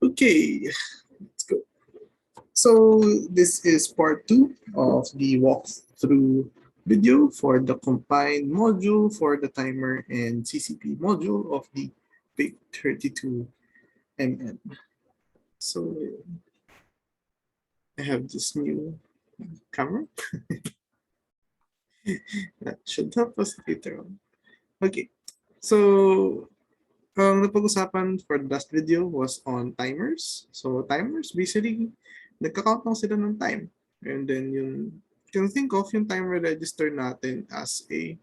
Okay, let's go. So this is part 2 of the walkthrough video for the combined module for the timer and CCP module of the big 32mm. So I have this new camera that should help us later on. Okay, so napag-usapan for the last video was on timers. So timers, basically, nagka-count lang sila ng time. And then you can think of yung timer register natin as a,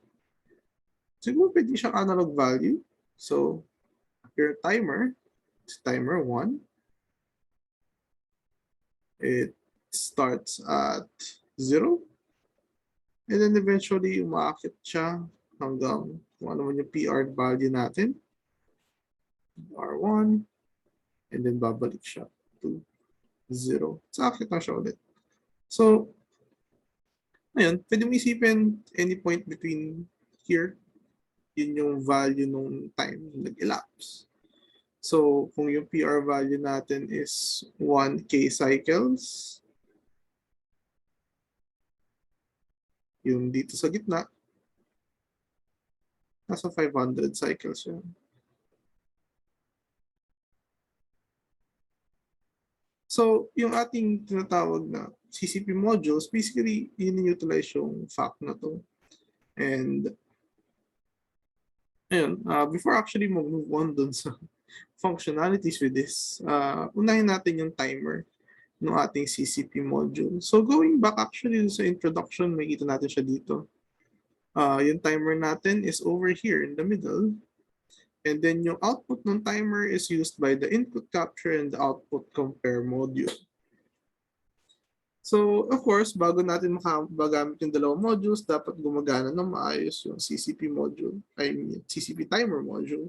siguro pwede siyang analog value. So your timer, it's timer 1. It starts at 0. And then eventually, umaakit siya hanggang kung ano man yung PR value natin. R1. And then babalik siya to 0. So, akit na siya ulit. So, ayun, pwede mo isipin any point between here, yun yung value nung time nag-elapse. So, kung yung PR value natin is 1K cycles, yung dito sa gitna, nasa 500 cycles yun. So, yung ating tinatawag na CCP modules, basically, in-utilize yung fact na to. And, ayun, before actually move on dun sa functionalities with this, unahin natin yung timer ng ating CCP module. So, going back actually sa introduction, makikita natin siya dito. Yung timer natin is over here in the middle. And then yung output ng timer is used by the input capture and the output compare module. So, of course, bago natin magamit yung dalawang modules, dapat gumagana ng maayos yung CCP module, I mean, CCP timer module.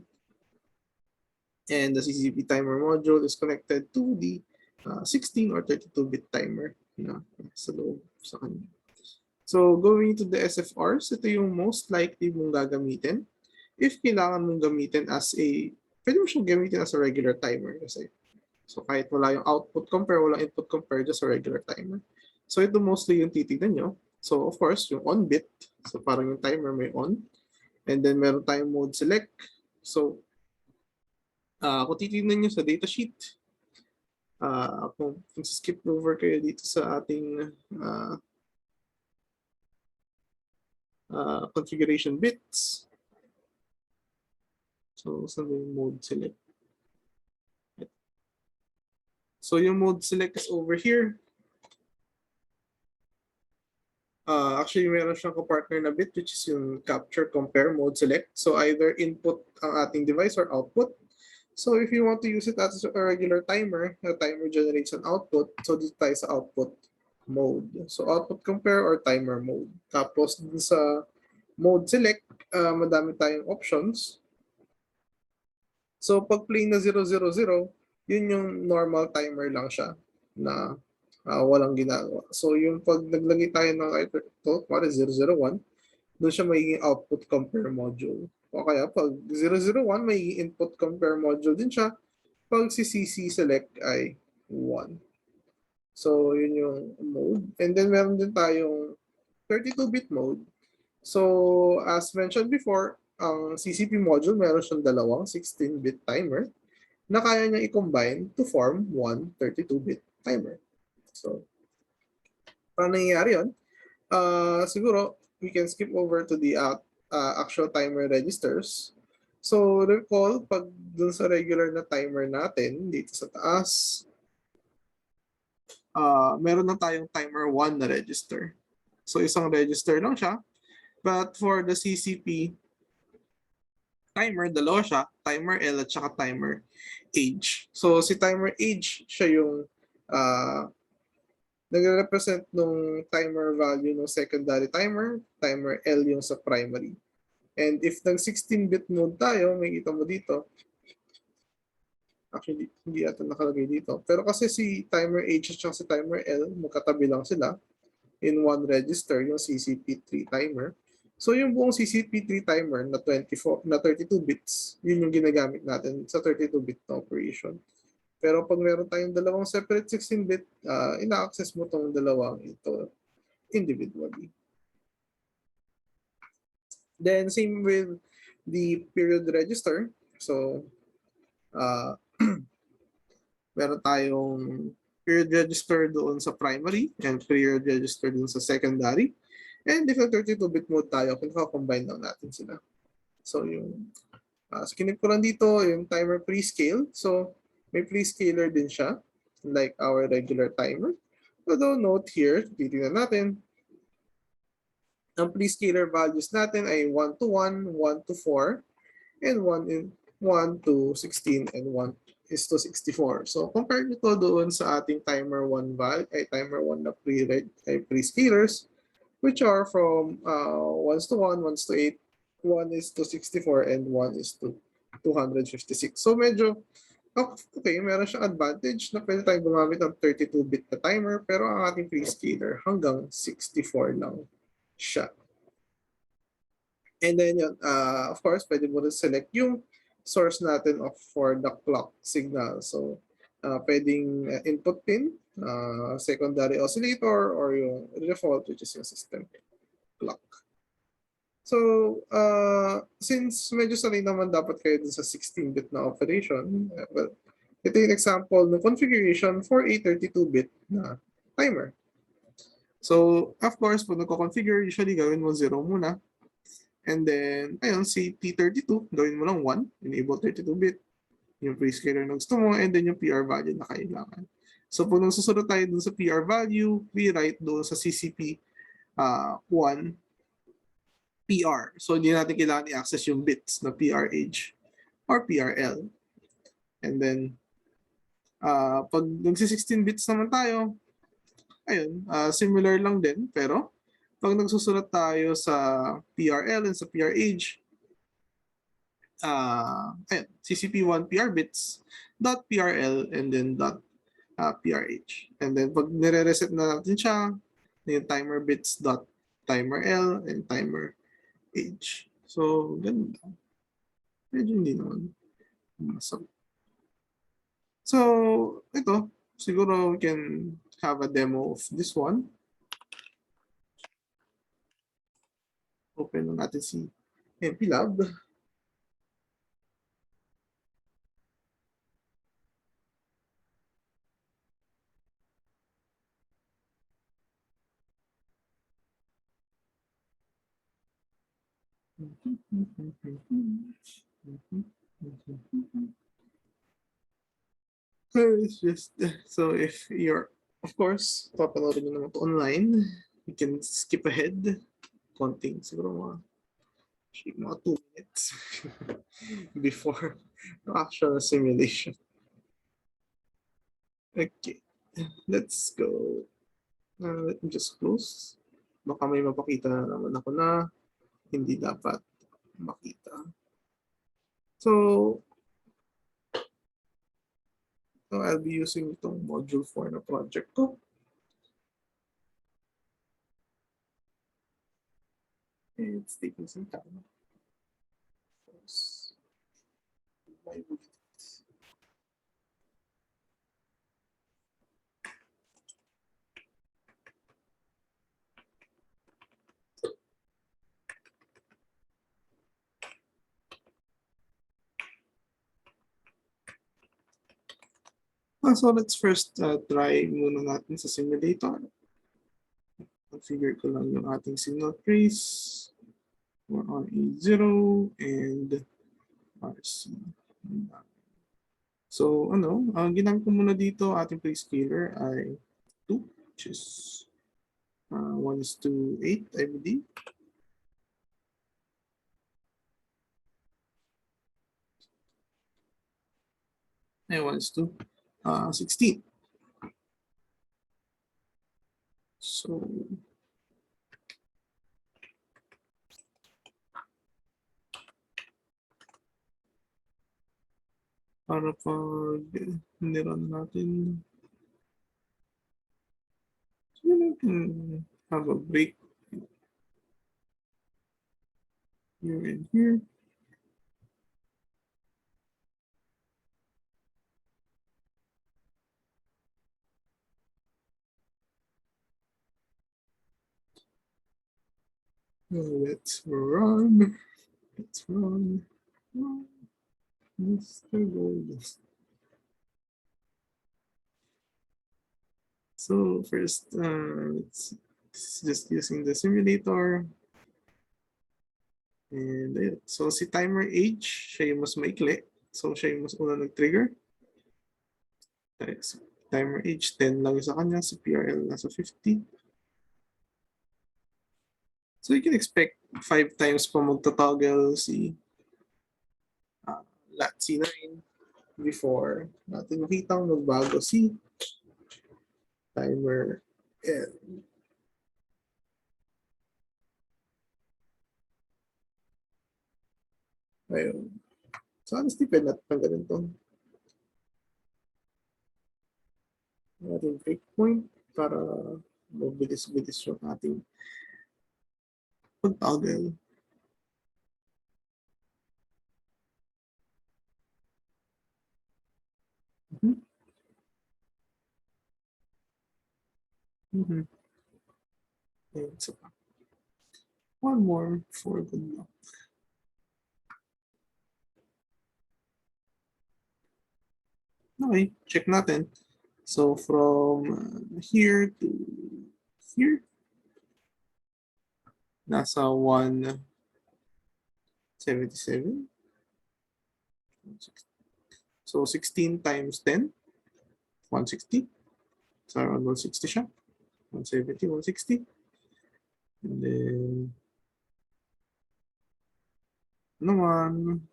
And the CCP timer module is connected to the 16 or 32-bit timer na sa loob sa kanya. So, going to the SFRs, ito yung most likely mong gagamitin. If kailangan mong gamitin as a, pwede mo siyang gamitin as a regular timer kasi. So kahit wala yung output compare, walang input compare, just a regular timer. So ito mostly yung titignan nyo. So of course, yung on bit. So parang yung timer may on. And then meron tayong mode select. So kung titignan nyo sa datasheet, kung skip over kayo dito sa ating configuration bits, so, saan yung mode select? So, yung mode select is over here. Actually, meron siyang kapartner na bit, which is yung capture, compare, mode select. So, either input ang ating device or output. So, if you want to use it as a regular timer, the timer generates an output. So, dito tayo sa output mode. So, output compare or timer mode. Tapos, dun sa mode select, madami tayong options. So, pag plain na 000, yun yung normal timer lang siya na walang ginagawa. So, yung pag naglagay tayo ng ito, para 001, doon siya magiging output compare module. O kaya pag 001, may input compare module din siya. Pag si CC select ay 1. So, yun yung mode. And then, meron din tayong 32-bit mode. So, as mentioned before, ang CCP module, meron siyang dalawang 16-bit timer na kaya niya i-combine to form one 32-bit timer. So, paano nangyayari yun? Siguro, we can skip over to the actual timer registers. So, recall, pag dun sa regular na timer natin, dito sa taas, meron na tayong timer 1 na register. So, isang register lang siya. But for the CCP timer, dalawa siya, timer L at saka timer age. So si timer age, siya yung nagre-represent nung timer value ng secondary timer, timer L yung sa primary. And if nag 16-bit mode tayo, may kita mo dito. Actually, hindi ata nakalagay dito. Pero kasi si timer age at si timer L, magkatabi lang sila in one register, yung CCP3 timer. So yung buong CCP3 timer na 32 bits, yun yung ginagamit natin sa 32-bit na operation. Pero pag meron tayong dalawang separate 16-bit, ina-access mo tong dalawang ito individually. Then same with the period register. So meron tayong period register doon sa primary and period register doon sa secondary. And if 32-bit mode tayo, kinaka-combine lang natin sila. So yung skinip ko lang dito yung timer prescale. So may prescaler din siya like our regular timer. Although note here, titignan natin, ang prescaler values natin ay 1 to 1, 1 to 4, and 1 to 16, and 1 is to 64. So compare nito doon sa ating timer 1 timer 1 na prescalers, which are from 1 to 1, 1 to 8, 1 is to 64, and 1 is to 256. So medyo okay, meron siyang advantage na pwede tayong gumamit ng 32-bit na timer, pero ang ating prescaler hanggang 64 lang siya. And then yun, of course, pwede mo rin select yung source natin for the clock signal. So pwedeng input pin, secondary oscillator, or yung default, which is yung system clock. So since medyo sanay naman dapat kayo dun sa 16-bit na operation, well, ito yung example ng configuration for a 32-bit na timer. So of course, pag nagko-configure, usually gawin mo 0 muna. And then, ayun, si T32, gawin mo lang 1, enable 32-bit. Yung prescaler na gusto mo, and then yung PR value na kailangan. So pag nagsusunod tayo dun sa PR value, we write doon sa CCP 1 PR. So hindi natin kailangan i-access yung bits na PRH or PRL. And then, pag nagsi-16 bits naman tayo, ayun, similar lang din. Pero, pag nagsusulat tayo sa PRL and sa PRH, ayun, CCP1 PR bits, .PRL, and then .PRH. And then, pag nire-reset na natin siya, yung timer bits .timer L and timer H. So, ganun lang. Medyo hindi naman masama. So, ito, siguro we can have a demo of this one. Open na natin si MP Lab. It's just, so if you're, of course, papanoodin nyo naman ito online, you can skip ahead konting, siguro mga 2 minutes before the actual simulation. Okay, let's go. Let me just close. Baka may mapakita na naman ako na hindi dapat makita. So I'll be using itong module 4 na project ko. It's taking some time. So let's first try muna natin sa simulator. Configure ko lang yung ating signal trace for RA0 and RC. So ang ginamit ko muna dito, ating prescaler ay 2, which is 1:8, I believe. And 1:16. So para pag niran natin, so we can have a break here and here. Let's run. Let's run. Mr. Golden. So first, it's just using the simulator. And ayun. So si timer age, siya yung mas maikli. So siya yung mas una nag-trigger. Timer age 10 lang yung sa kanya. Si PRL nasa 50. So you can expect 5 times pa magta-toggle si lat C9 before natin makita magbago si timer L. Ayun. So honestly, pwede natin pang ganito. Ating breakpoint para mabilis-bilis yung ating pag-toggle. And so, one more for the luck. Okay, check natin. So from here to here, nasa 177. So 16 times 10, 160. So around 160 siya. 170, 160. And then, naman,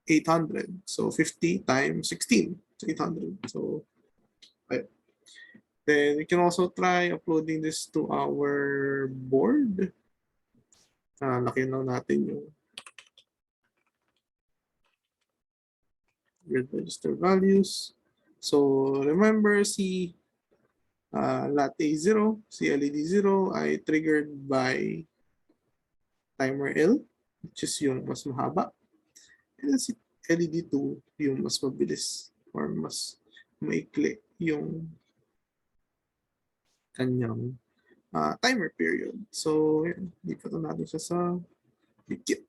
800. So 50 times 16. So 800. So, right. Then we can also try uploading this to our board. Laki lang natin yung grid register values. So remember si lat A0, si LED 0 ay triggered by timer L, which is yung mas mahaba. And si LED 2 yung mas mabilis or mas maikli yung kanyang timer period. So, lipat natin siya sa dikit.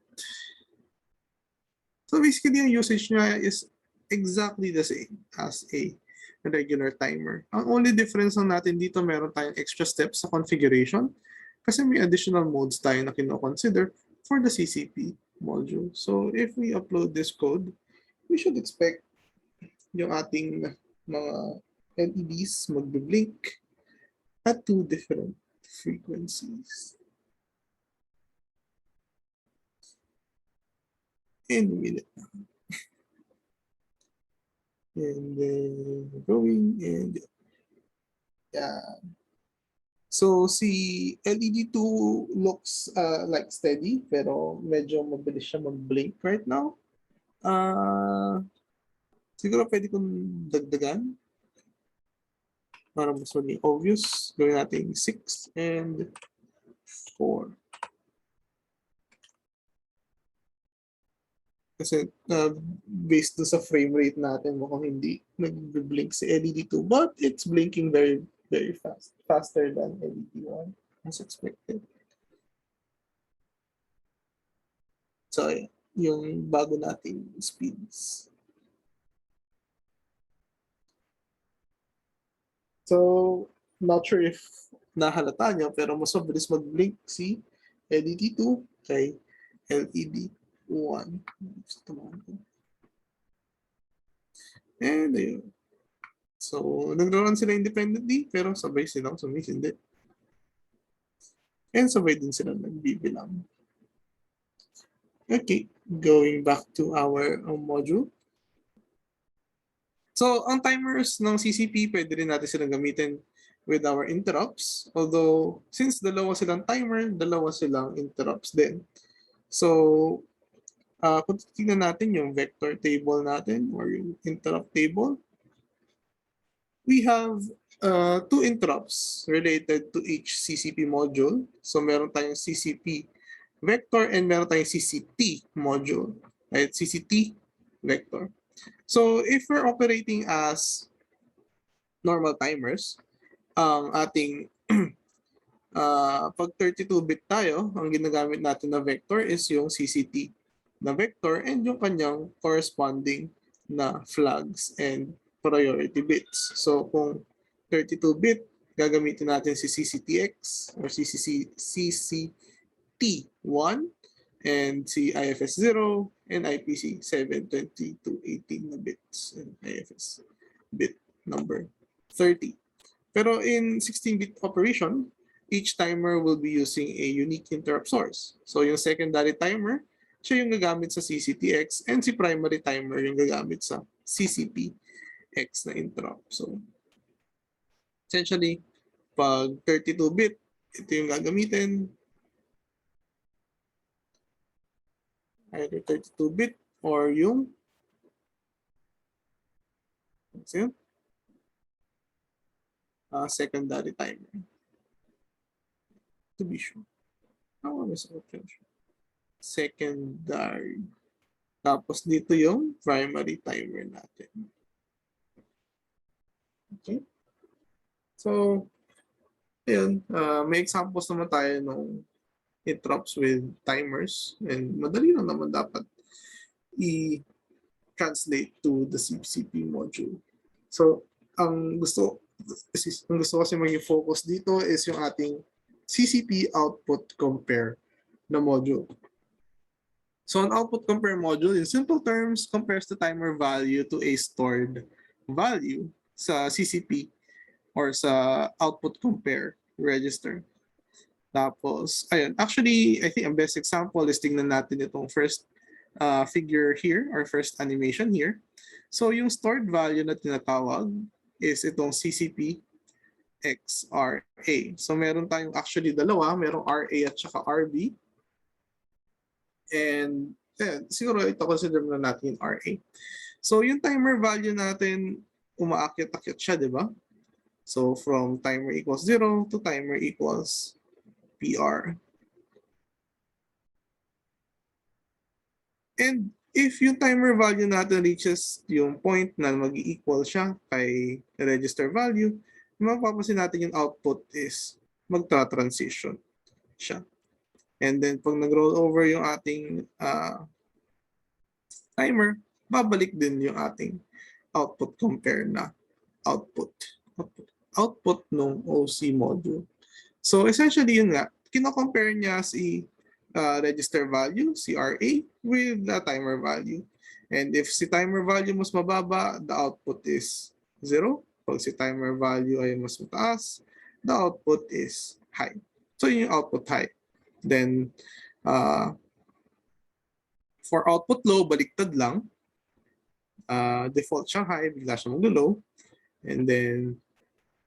So basically, yung usage niya is exactly the same as a regular timer. Ang only difference lang natin dito, meron tayong extra steps sa configuration kasi may additional modes tayo na kino-consider for the CCP module. So if we upload this code, we should expect yung ating mga LEDs magbe-blink at 2 different frequencies. In a minute. And then going and yeah. So si LED 2 looks like steady pero medyo mabilis siya mag-blink right now. Siguro pwede kong dagdagan para mas maging obvious. Gawin natin 6 and 4. Kasi based sa frame rate natin, mukhang hindi nag-blink si LED 2. But it's blinking very, very fast. Faster than LED 1 as expected. So, yung bago nating speeds. So, not sure if nahalata nyo, pero mas mabilis mag-blink si LED 2 kay LED 1. And ayun. So, nag-run sila independently, pero sabay silang sumisindi. And sabay din sila nagbibilang. Okay, going back to our module. So, ang timers ng CCP, pwede rin natin silang gamitin with our interrupts. Although, since dalawa silang timer, dalawa silang interrupts din. So, kung tingnan natin yung vector table natin or yung interrupt table, we have 2 interrupts related to each CCP module. So, meron tayong CCP vector and meron tayong CCT module. Right? CCT vector. So, if we're operating as normal timers, ating pag 32-bit tayo, ang ginagamit natin na vector is yung CCT na vector and yung kanyang corresponding na flags and priority bits. So kung 32-bit, gagamitin natin si CCTX or CCT1 and si IFS 0 and IPC 720 to 18 na bits and IFS bit number 30. Pero in 16-bit operation, each timer will be using a unique interrupt source. So yung secondary timer, siya yung gagamit sa CCTX and si primary timer yung gagamit sa CCPX na interrupt. So essentially, pag 32-bit, ito yung gagamitin. Either 32-bit or yung secondary timer. To be sure. How is it? Secondary. Tapos dito yung primary timer natin. Okay. So, yun. May examples naman tayo ng interrupts with timers. And madali lang naman dapat i-translate to the CCP module. So, ang gusto kasi maging focus dito is yung ating CCP output compare na module. So an output compare module, in simple terms, compares the timer value to a stored value sa CCP or sa output compare register. Tapos, ayun. Actually, I think ang best example is tingnan natin itong first figure here or first animation here. So yung stored value na tinatawag is itong CCP XRA. So meron tayong actually dalawa, merong RA at saka RB. And siguro ito consider na natin yung RA. So yung timer value natin, umaakyat-akyat siya, di ba? So from timer equals 0 to timer equals PR. And if yung timer value natin reaches yung point na mag-equal siya kay register value, mapapansin natin yung output is magtra-transition siya. And then pag nag-roll over yung ating timer, babalik din yung ating output compare na output ng OC module. So essentially yun nga, kino-compare niya si register value, CRA, with the timer value. And if si timer value mas mababa, the output is 0. Pag si timer value ay mas mataas, the output is high. So yung output high. Then, for output low, baliktad lang. Default siyang high, bigla siya mag-low. And then,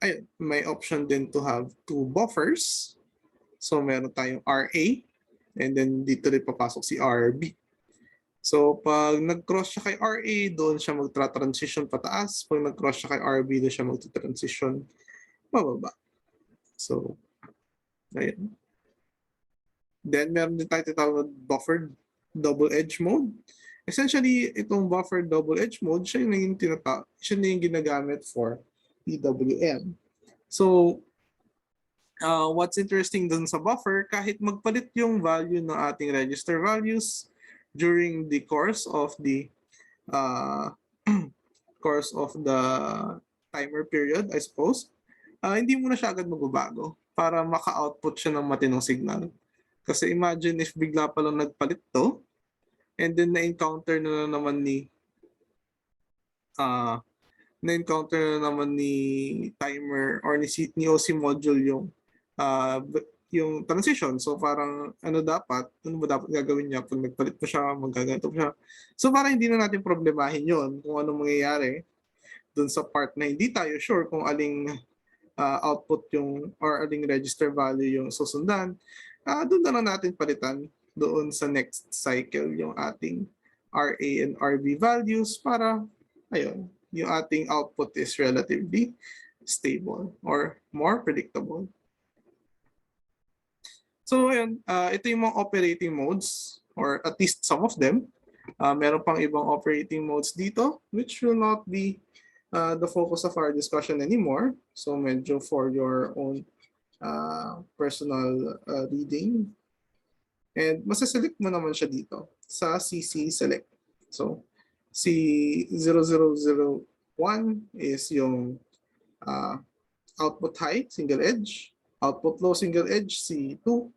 ayun, may option din to have two buffers. So meron tayong RA, and then dito rin papasok si RB. So pag nag-cross siya kay RA, doon siya magtra-transition pataas. Pag nag-cross siya kay RB, doon siya magtra-transition pababa. So, ayun. Then meron din tayo tinatawag na buffered double edge mode. Essentially, itong buffered double edge mode, siya yung ginagamit for PWM. So, what's interesting dun sa buffer, kahit magpalit yung value ng ating register values during the course of the timer period, I suppose, hindi mo na siya agad magbabago para maka-output siya ng matinong signal. Kasi imagine if bigla pa lang nagpalit to, and then na-encounter na naman ni timer or ni OC module yung transition. So parang ano ba dapat gagawin niya pag nagpalit pa siya, magaganto pa siya. So parang hindi na natin problemahin yon kung ano mangyayari dun sa part na hindi tayo sure kung aling output yung or aling register value yung susundan. Doon na lang natin palitan doon sa next cycle yung ating RA and RB values para ayun, yung ating output is relatively stable or more predictable. So ayun, ito yung mga operating modes or at least some of them. Meron pang ibang operating modes dito which will not be the focus of our discussion anymore. So medyo for your own personal reading. And masaselect mo naman siya dito sa CC Select. So, si 0001 is yung output high, single edge. Output low, single edge, si 2.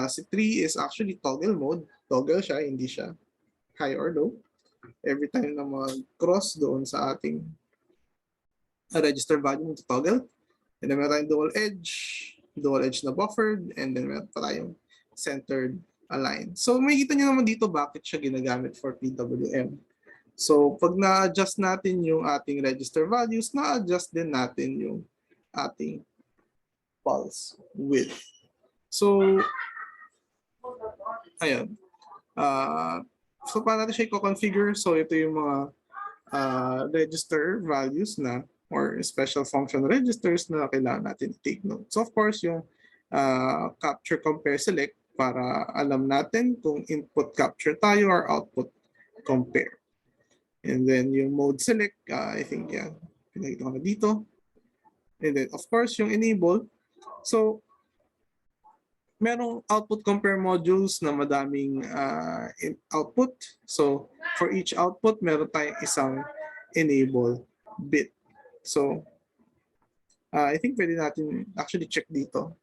Si 3 is actually toggle mode. Toggle siya, hindi siya high or low. Every time na mag-cross doon sa ating register value, toggle. And then meron tayong dual edge na buffered, and then meron pa tayong centered align. So makikita nyo naman dito bakit siya ginagamit for PWM. So pag na-adjust natin yung ating register values, na-adjust din natin yung ating pulse width. So, ayun. So paano natin siya i-configure? So ito yung mga register values na or special function registers na kailangan natin take note. So of course, yung capture, compare, select para alam natin kung input capture tayo or output compare. And then yung mode select, I think yan, pinakita ko na dito. And then of course, yung enable. So merong output compare modules na madaming output. So for each output, meron tayong isang enable bit. So I think pwede natin actually check dito.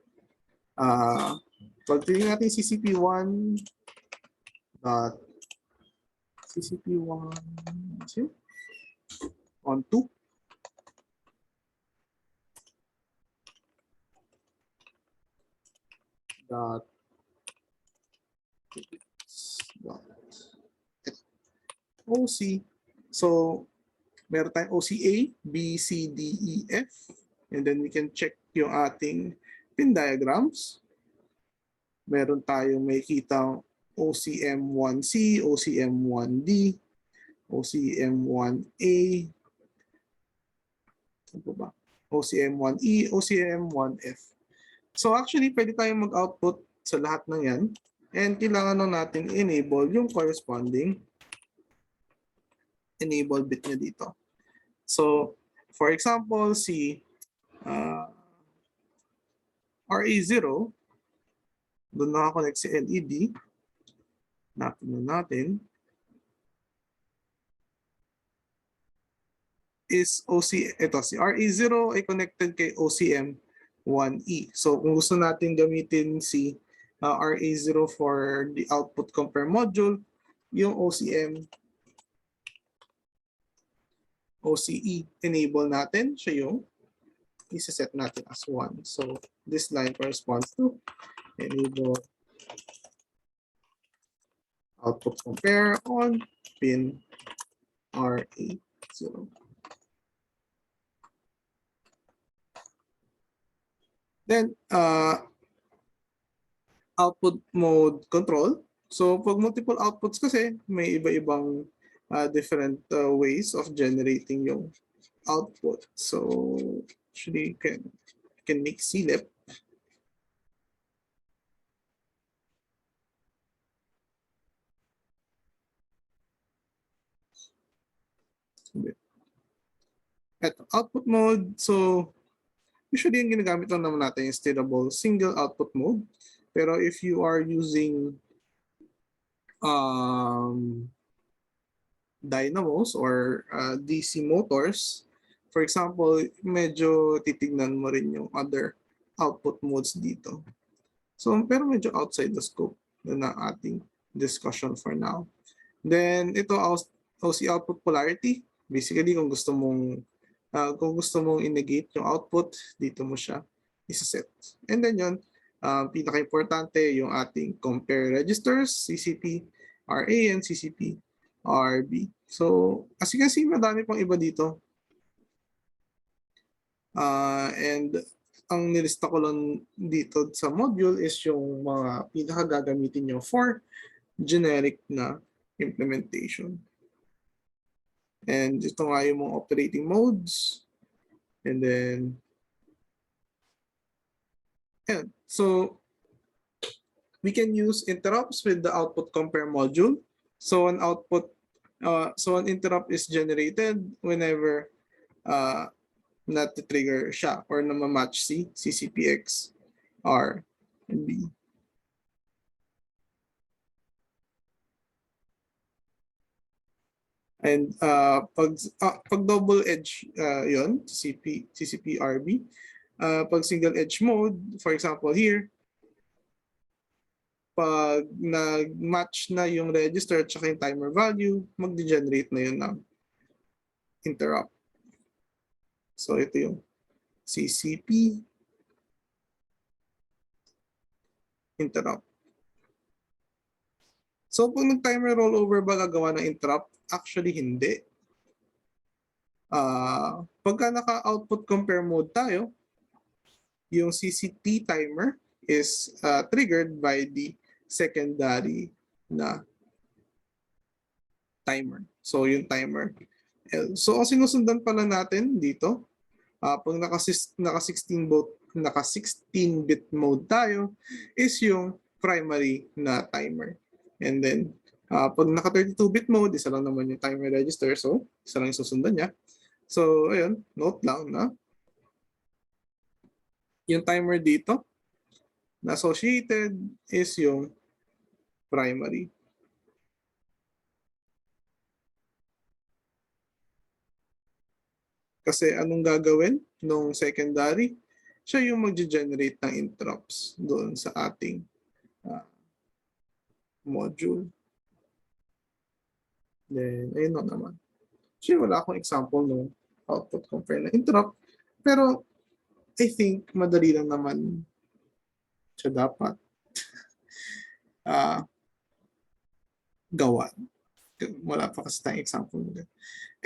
Pag tingnan natin CCP1 on 2. OC. So meron tayong OCA, B, C, D, E, F. And then we can check yung ating pin diagrams. Meron tayong makikita OCM1C, OCM1D, OCM1A, OCM1E, OCM1F. So actually, pwede tayong mag-output sa lahat ng yan. And kailangan lang natin enable yung corresponding enable bit niya dito. So, for example, si RA0, doon nakakonect si LED. Natin is ito, si RA0 ay connected kay OCM1E. So, kung gusto natin gamitin si RA0 for the output compare module, yung OCE enable natin, siya yung isa-set natin as 1. So this line corresponds to enable output compare on pin RA0. Then output mode control. So pag multiple outputs kasi, may iba-ibang different ways of generating yung output. So actually can make CLEP. At output mode, so usually yung ginagamit lang naman natin yung steerable single output mode. Pero if you are using dynamos or DC motors, for example, medyo titignan mo rin yung other output modes dito. So, pero medyo outside the scope na ating discussion for now. Then, ito OC output polarity. Basically, kung gusto mong i-negate yung output, dito mo siya isa-set. And then yun, pinaka-importante yung ating compare registers, CCP RA and CCP RB. So, as you can see, madami pang iba dito. And ang nilista ko lang dito sa module is yung mga pinaka-gagamitin nyo for generic na implementation. And ito nga yung mga operating modes. And then, and so we can use interrupts with the output compare module. So an output, so an interrupt is generated whenever na trigger siya or na ma-match si CCPX, R, and B. And pag double edge yon CCP RB, pag single edge mode, for example here, pag nag-match na yung register at saka yung timer value, mag-degenerate na yun ng interrupt. So ito yung CCP interrupt. So pag nag-timer rollover ba gagawa ng interrupt? Actually hindi. Pagka naka-output compare mode tayo, yung CCP timer is triggered by the secondary na timer. So yung timer. So ang sinusundan pala natin dito, pag naka 16-bit mode tayo, is yung primary na timer. And then pag naka 32-bit mode, isa lang naman yung timer register. So isa lang yung susundan niya. So ayun, note lang na yung timer dito na associated is yung primary. Kasi anong gagawin nung secondary? Siya yung mag-generate ng interrupts doon sa ating module. Then, ayun na naman. Actually, wala akong example ng output compare na interrupt. Pero, I think, madali lang naman siya dapat gawa. Wala pa kasi tayong example nila.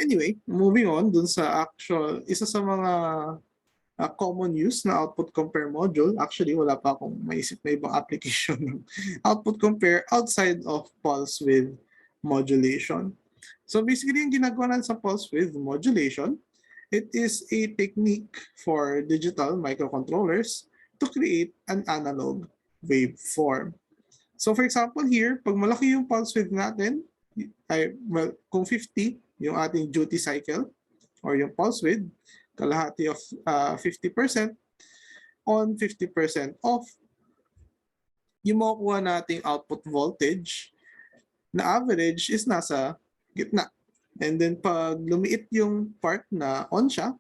Anyway, moving on dun sa actual, isa sa mga common use na output compare module. Actually, wala pa akong maisip na ibang application ng output compare outside of pulse width modulation. So basically, yung ginagawa natin sa pulse width modulation, it is a technique for digital microcontrollers to create an analog waveform. So for example here, pag malaki yung pulse width natin, kung 50 yung ating duty cycle or yung pulse width, kalahati of 50% on 50% of yung makukuha nating output voltage na average is nasa gitna. And then pag lumiit yung part na on siya,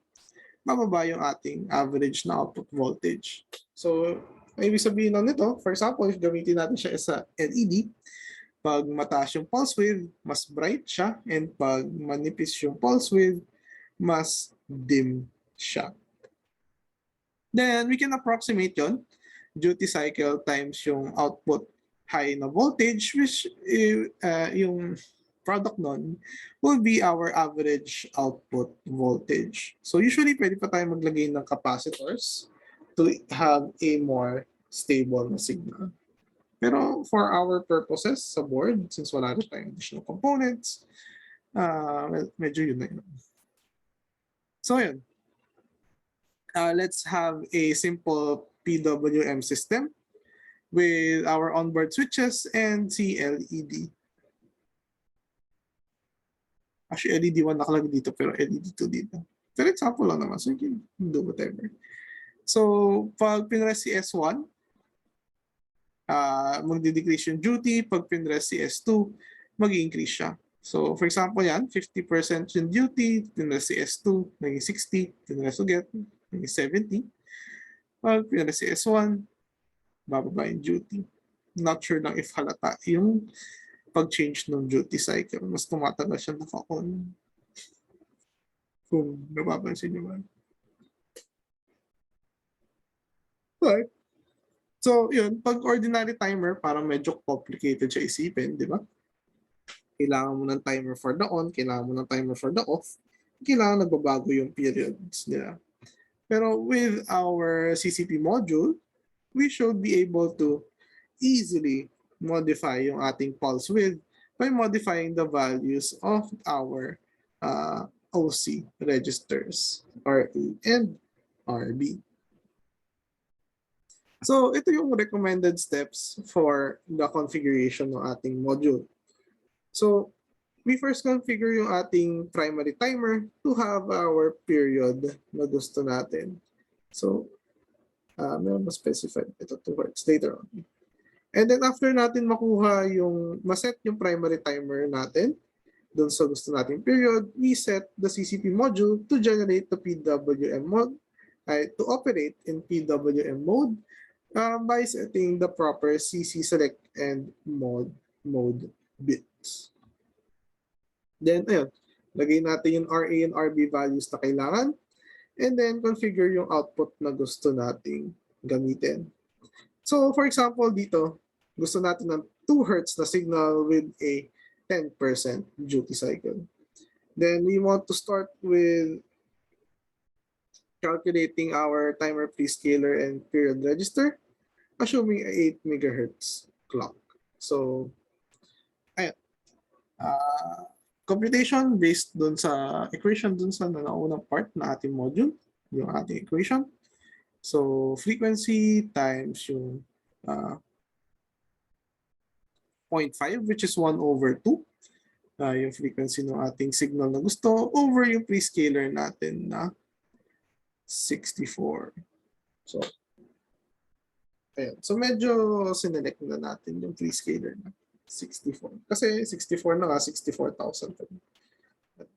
bababa yung ating average na output voltage. So, ibig sabihin lang nito, for example, if gamitin natin siya sa LED, pag mataas yung pulse width, mas bright siya. And pag manipis yung pulse width, mas dim siya. Then, we can approximate yon duty cycle times yung output high na voltage, which yung product nun will be our average output voltage. So usually, pwede pa tayo maglagay ng capacitors to have a more stable na signal. Pero for our purposes sa board, since wala na tayong additional components, medyo yun na yun. So yun. Let's have a simple PWM system with our onboard switches and LED. Actually, LED 1 nakalagay dito pero LED 2 dito. For example lang naman, so you can do whatever. So, pag pinress si S1, magdi-decrease yung duty. Pag pinress si S2, mag-increase siya. So, for example yan, 50% yung duty, pinress si S2, naging 60, pinress ulit, naging 70. Pag pinress si S1, bababa yung duty. Not sure lang if halata yung pag-change ng duty cycle. Mas tumatagal siya naka-on. Kung napapansin nyo ba. Right. So, yun, pag ordinary timer, parang medyo complicated siya isipin, di ba? Kailangan mo ng timer for the on, kailangan mo ng timer for the off, kailangan nagbabago yung periods nila. Pero with our CCP module, we should be able to easily modify yung ating pulse width by modifying the values of our OC registers, RA and RB. So, ito yung recommended steps for the configuration ng ating module. So, we first configure yung ating primary timer to have our period na gusto natin. So, meron mas specified ito to works later on. And then after natin makuha yung, maset yung primary timer natin, dun sa gusto nating period, we set the CCP module to generate the PWM mode, to operate in PWM mode by setting the proper CC select and mode bits. Then, ayun, lagay natin yung RA and RB values na kailangan, and then configure yung output na gusto nating gamitin. So, for example, dito, gusto natin ng 2 Hz na signal with a 10% duty cycle. Then we want to start with calculating our timer prescaler and period register, assuming a 8 MHz clock. So, ayun. Computation based dun sa equation dun sa naunang part na ating module, yung ating equation. So, frequency times yung 0.5, which is 1/2. Yung frequency ng ating signal na gusto over yung prescaler natin na 64. So, ayun. So, medyo sinelect na natin yung prescaler na 64. Kasi 64 na nga, 64,000.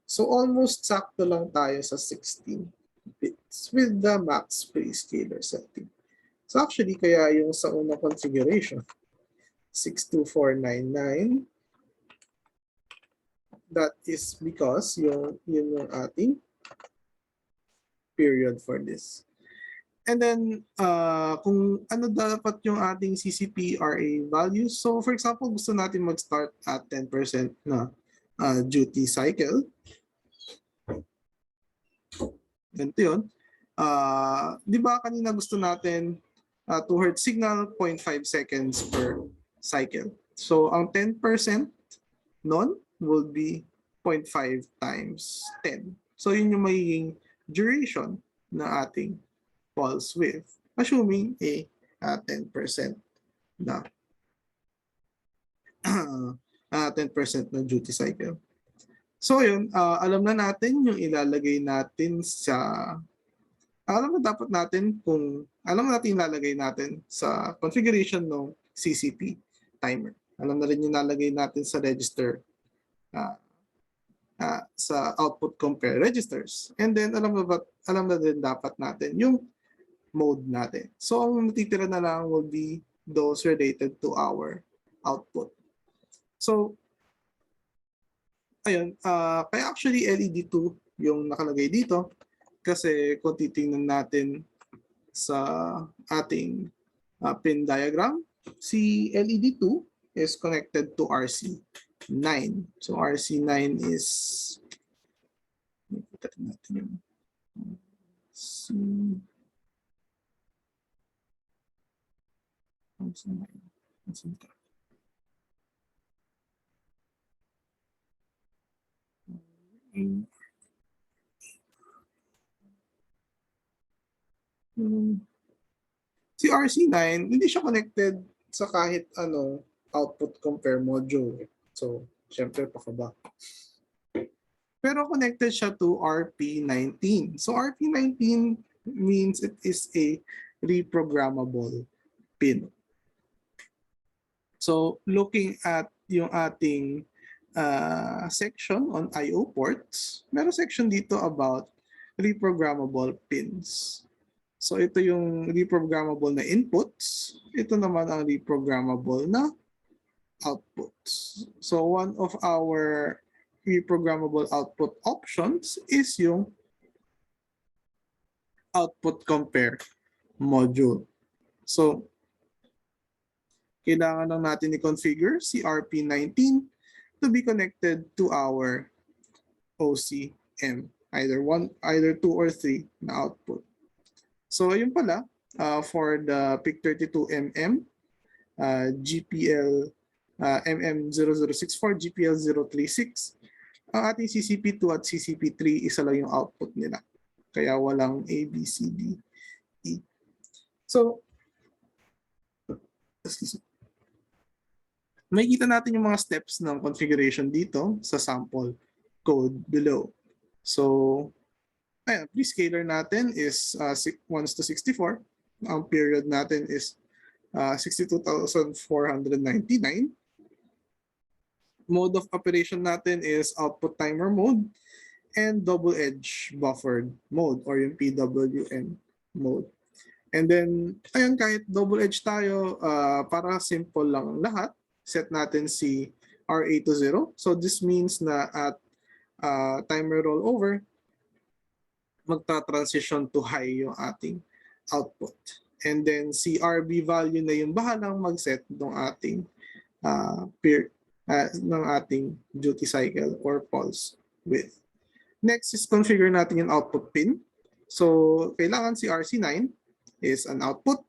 So, almost sakto lang tayo sa 16 bits with the max prescaler setting. So, actually, kaya yung sa unang configuration, 62499, that is because yun yung ating period for this. And then, kung ano dapat yung ating CCP RA values. So, for example, gusto natin mag-start at 10% na duty cycle. Ganito yun. Di ba kanina gusto natin 2 Hz signal, 0.5 seconds per cycle. So, ang 10% nun will be 0.5 times 10. So, yun yung magiging duration na ating pulse width, assuming a 10% na 10% na duty cycle. So yun, alam na natin yung ilalagay natin sa alam na natin ilalagay natin sa configuration ng CCP timer. Alam na rin yung ilalagay natin sa register sa output compare registers. And then alam na din dapat natin yung mode natin. So, ang natitira na lang will be those related to our output. So, ayun. Kaya actually LED 2 yung nakalagay dito kasi kung titingnan natin sa ating pin diagram, si LED 2 is connected to RC9. So, RC9 is natin yung si RC9, hindi siya connected sa kahit anong output compare module. So, syempre pakaba. Pero connected siya to RP19. So, RP19 means it is a reprogrammable pin. So, looking at yung ating section on I/O ports, meron section dito about reprogrammable pins. So, ito yung reprogrammable na inputs. Ito naman ang reprogrammable na outputs. So, one of our reprogrammable output options is yung output compare module. So, kailangan lang natin i-configure si RP19 to be connected to our OCM, either 2 or 3 na output. So, ayun pala, for the PIC32MM, GPL MM0064, GPL036, ang ating CCP2 at CCP3, isa lang yung output nila. Kaya walang A, B, C, D, E. So, makikita natin yung mga steps ng configuration dito sa sample code below. So, ayan, prescaler natin is 1 to 64. Ang period natin is 62,499. Mode of operation natin is output timer mode and double edge buffered mode or yung PWM mode. And then, ayan, kahit double edge tayo, para simple lang lahat, set natin si RA to 0. So this means na at timer rollover, magta-transition to high yung ating output. And then si RB value na yung bahalang mag-set ng ating ng ating duty cycle or pulse width. Next is configure natin yung output pin. So kailangan si RC9 is an output.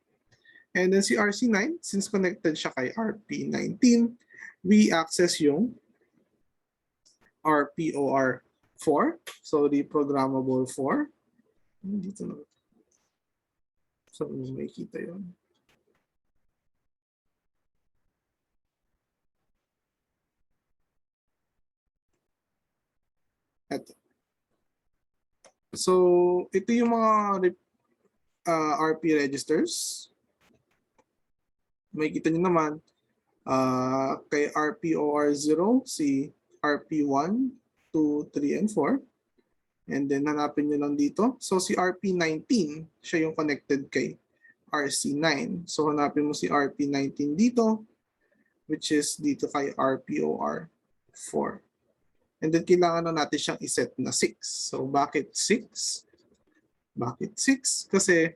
And then si RC9, since connected siya kay RP19, we access yung RPOR4. So the programmable 4. Dito na. So may kita yun. Ito. So ito yung mga RP registers. May kita nyo naman kay RPOR0 si RP1, 2, 3, and 4. And then hanapin nyo lang dito. So si RP19, siya yung connected kay RC9. So hanapin mo si RP19 dito, which is dito kay RPOR4. And then kailangan na natin siyang iset na 6. So bakit 6? Bakit 6? Kasi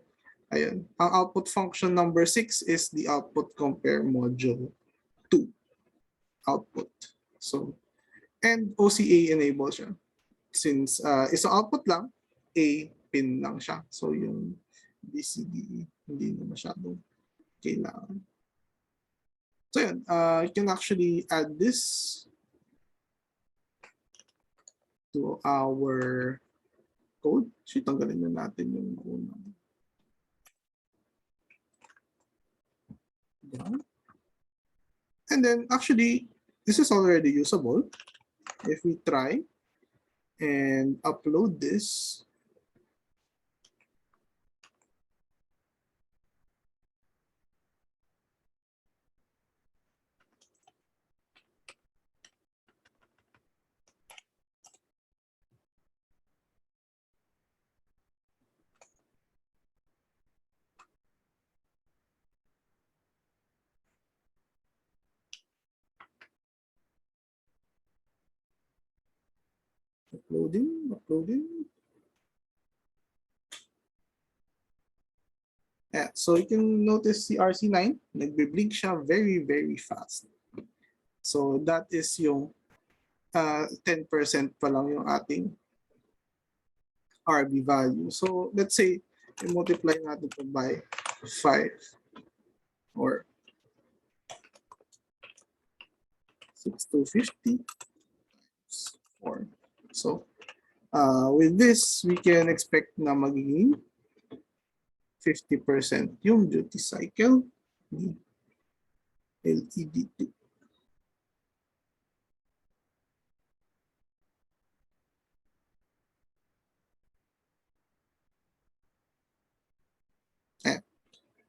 ayun, ang output function number 6 is the output compare module 2 output. So, and OCA enable siya. Since isang output lang, A pin lang siya. So yung BCDE, hindi na masyadong kailangan. So yun, you can actually add this to our code. So tanggalin na natin yung unang. And then actually, this is already usable. If we try and upload this, uploading. Yeah, so you can notice the RC9, nagbe-blink siya very, very fast. So that is yung 10% pa lang yung ating RB value. So let's say, i-multiply natin ito by 5 or 6250 times 4. So with this, we can expect na magiging 50% yung duty cycle ni LED2.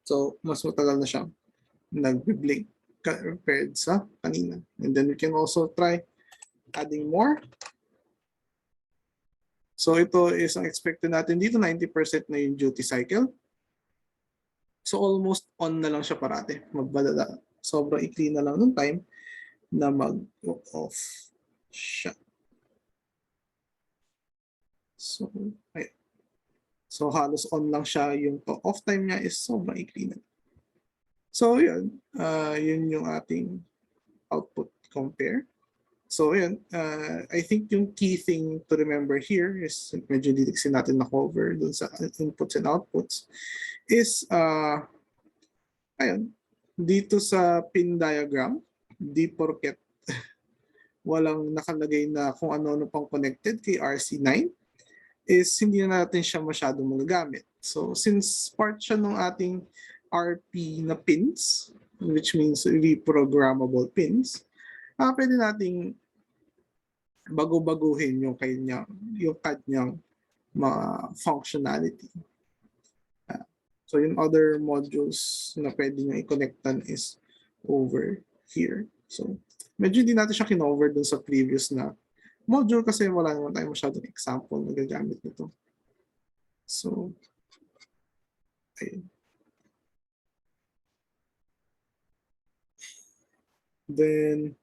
So, mas matagal na siyang nag-blink compared sa kanina. And then we can also try adding more. So, ito is ang expected natin dito, 90% na yung duty cycle. So, almost on na lang siya parati. Magbadala. Sobrang ikli na lang ng time na mag-off siya. So, ayun. So halos on lang siya, yung off time niya is sobrang ikli na. So yun, yun yung ating output compare. So yun, I think yung key thing to remember here is, medyo hindi kasi natin na-cover dun sa inputs and outputs, is ayun, dito sa pin diagram, di porket walang nakalagay na kung ano-ano pang connected kay RC9, is hindi na natin siya masyadong magagamit. So since part siya ng ating RP na pins, which means reprogrammable pins, pwede nating bago-baguhin yung kanyang mga functionality. So yung other modules na pwede nyo i-connectan is over here. So medyo hindi natin siya kinover dun sa previous na module kasi wala naman tayo masyadong example na gagamit nito. So, ayun. Then,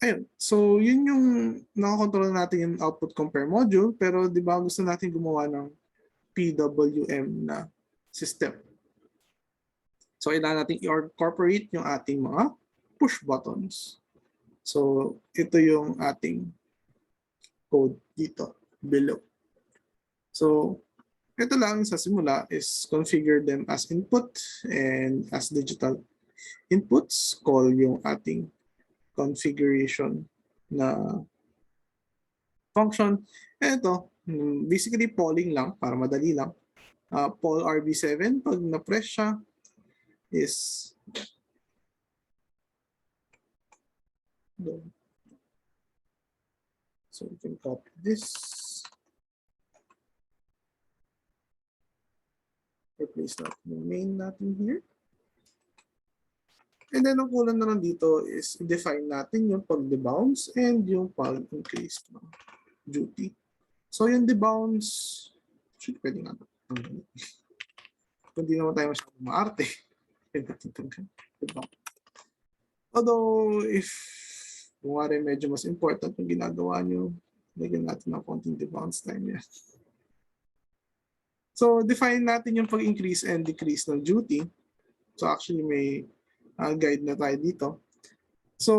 ayun. So, yun yung nakakontrol natin yung output compare module. Pero, di ba, gusto natin gumawa ng PWM na system. So, kailangan natin i-incorporate yung ating mga push buttons. So, ito yung ating code dito, below. So, ito lang sa simula is configure them as input and as digital inputs. Call yung ating configuration na function. Ito, basically polling lang para madali lang. Poll RB7, pag na-press siya is so we can copy this. Replace natin yung main natin here. And then, ang kulang na lang dito is define natin yung pag-debounce and yung pag-increase ng duty. So, yung debounce, should pwede nga. Kung di naman tayo masyadong maarte. Although, if kumari medyo mas important yung ginagawa nyo, lagyan natin ng konting debounce time yan. So, define natin yung pag-increase and decrease ng duty. So, actually, may guide na tayo dito. So,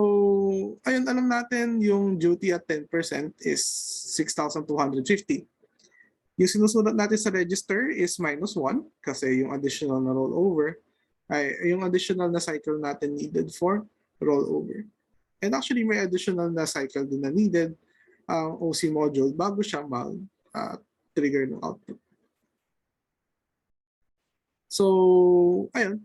ayun, alam natin yung duty at 10% is 6,250. Yung sinusulat natin sa register is -1 kasi yung additional na rollover ay yung additional na cycle natin needed for rollover. And actually, may additional na cycle din na needed ang OC module bago siya mag-trigger ng output. So, ayun.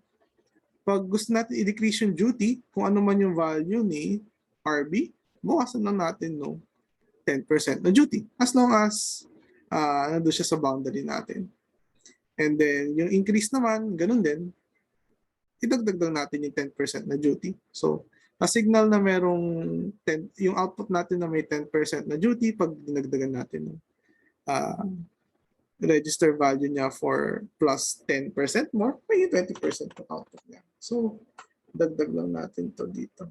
Pag gusto natin i-decrease yung duty, kung ano man yung value ni RB, bawasan lang natin no 10% na duty. As long as nandun siya sa boundary natin. And then, yung increase naman, ganun din. Idagdag lang natin yung 10% na duty. So, a signal na merong yung output natin na may 10% na duty, pag dinagdagan natin register value niya for plus 10% more, may 20% ng output niya. So, dagdag lang natin to dito.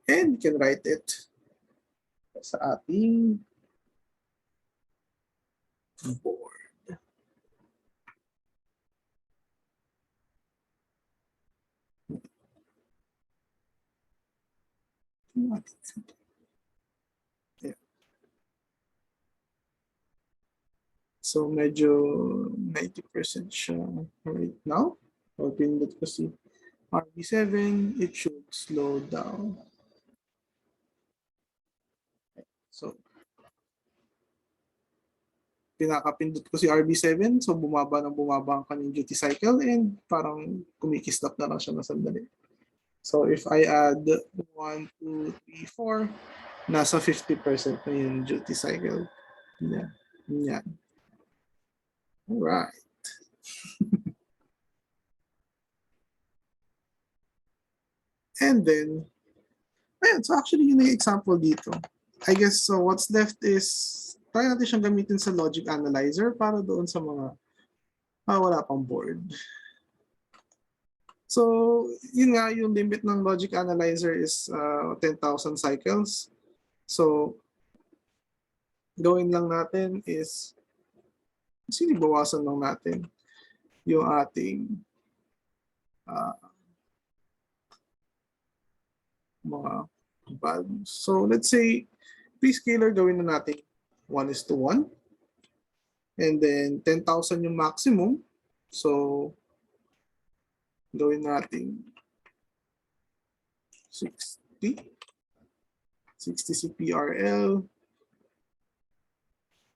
And we can write it sa ating board. Yeah. So, medyo 90% siya right now. So, pinindot ko si RB7, it should slow down. So, pinakapindot ko si RB7, so bumaba ang kanyang duty cycle and parang kumikislap na lang siya na sandali. So, if I add 1, 2, 3, 4, nasa 50% na yung duty cycle. Yan. Yan. Alright. And then, ayun, so actually yun yung example dito. I guess so what's left is try natin siyang gamitin sa logic analyzer para doon sa mga wala pang board. So, yun nga, yung limit ng logic analyzer is 10,000 cycles. So, gawin lang natin is sinibawasan lang natin yung ating mga values. So, let's say, prescaler gawin na natin 1:1. And then, 10,000 yung maximum. So, gawin natin 60 CPRL.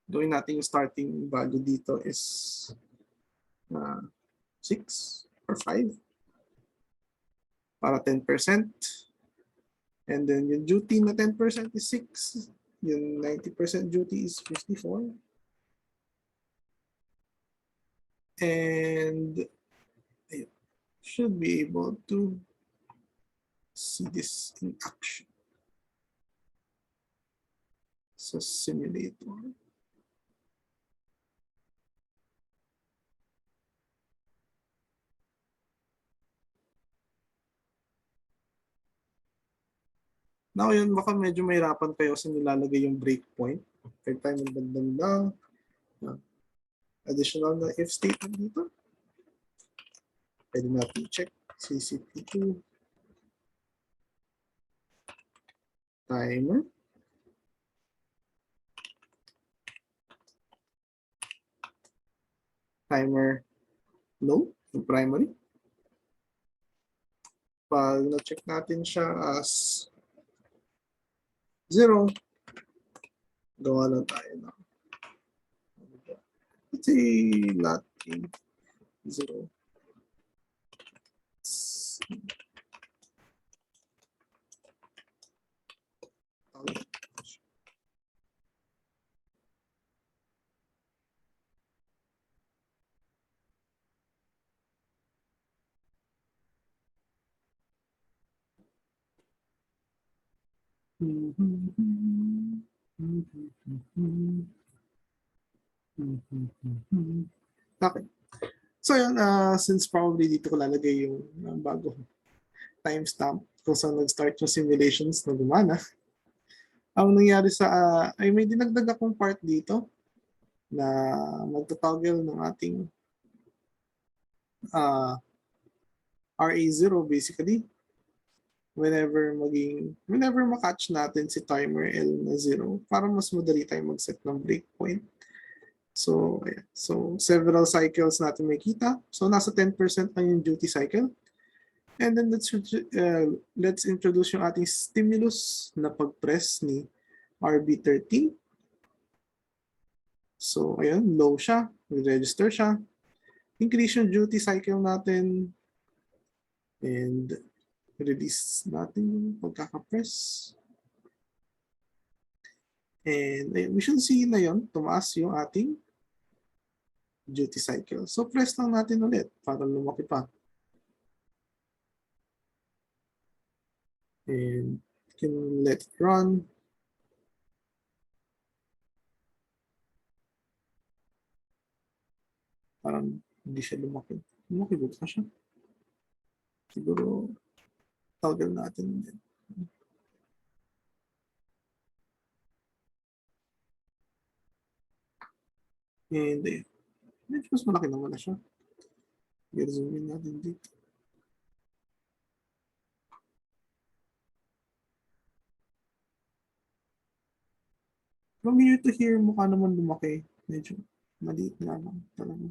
Gawin natin yung starting value dito is 6 or 5 para 10%. And then yung duty na 10% is 6. Yung 90% duty is 54. And I should be able to see this in action. So simulator. Now yun, baka medyo mahirapan kayo sa nilalagay yung breakpoint. Every time magdagdag na additional na if statement dito. Pwede natin check CCP2 timer. Timer low, yung primary. Pag na-check natin siya as 0, gawa lang tayo na. Let's say not 0. Okay. So yun, since probably dito ko lalagay yung bago timestamp kung saan nag-start yung simulations na gumana. Ang nangyari sa, ay may dinagdag akong part dito na magtotoggle ng ating RA0 basically. Whenever makatch natin si timer L na 0 para mas madali tayong mag-set ng breakpoint. So, ayan. So, several cycles natin makita. So, nasa 10% lang yung duty cycle. And then, let's introduce yung ating stimulus na pag-press ni RB13. So, ayan, low siya. Register siya. Increase yung duty cycle natin. And release natin yung pagkaka-press. And ayan, we should see na yun, tumaas yung ating duty cycle. So, press lang natin ulit para lumaki pa. And you can let it run. Parang hindi siya lumaki. Lumaki ba siya? Siguro, toggle natin din. And ayan. Medyo mas malaki naman na siya. I-zoom in natin dito. From here to here, mukha naman lumaki. Medyo maliit na lang talaga.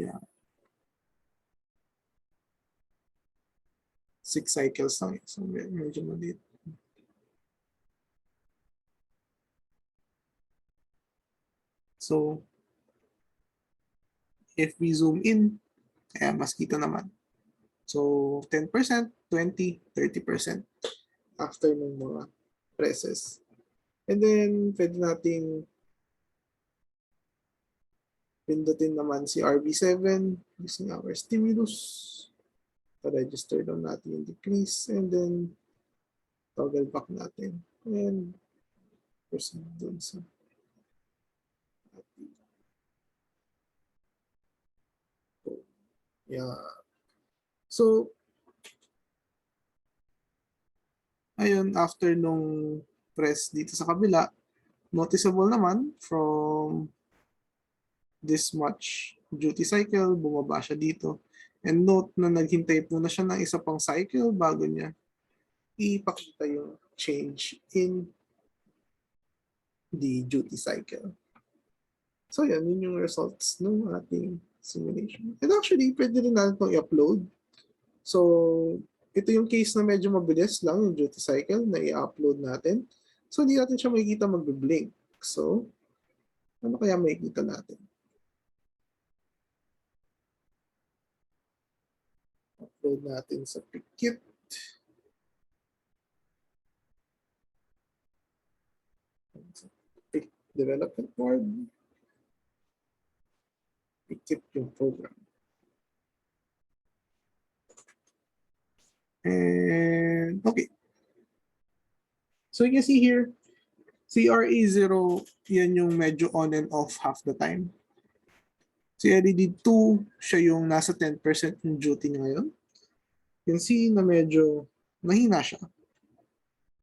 Yeah. 6 cycles lang. So, medyo maliit. So, if we zoom in, kaya mas kita naman. So, 10%, 20%, 30% after ng mga presses. And then, pwede nating pindutin naman si RB7 using our stimulus. Pa-register down natin yung decrease and then toggle back natin. And proceed dun sa yeah. So, ayun, after nung press dito sa kabila, noticeable naman from this much duty cycle, bumaba siya dito. And note na naghintay po na siya ng isa pang cycle bago niya ipakita yung change in the duty cycle. So yan, yun yung results ng ating simulation. And actually, pwede rin natin itong i-upload. So, ito yung case na medyo mabilis lang yung duty cycle na i-upload natin. So, hindi natin siya makikita mag-blink. So, ano kaya makikita natin? Upload natin sa Pikit. Development board. Pikit yung program. And okay. So you can see here, CRA0, yan yung medyo on and off half the time. Si LED2, siya yung nasa 10% yung duty niya ngayon. You can see na medyo mahina siya.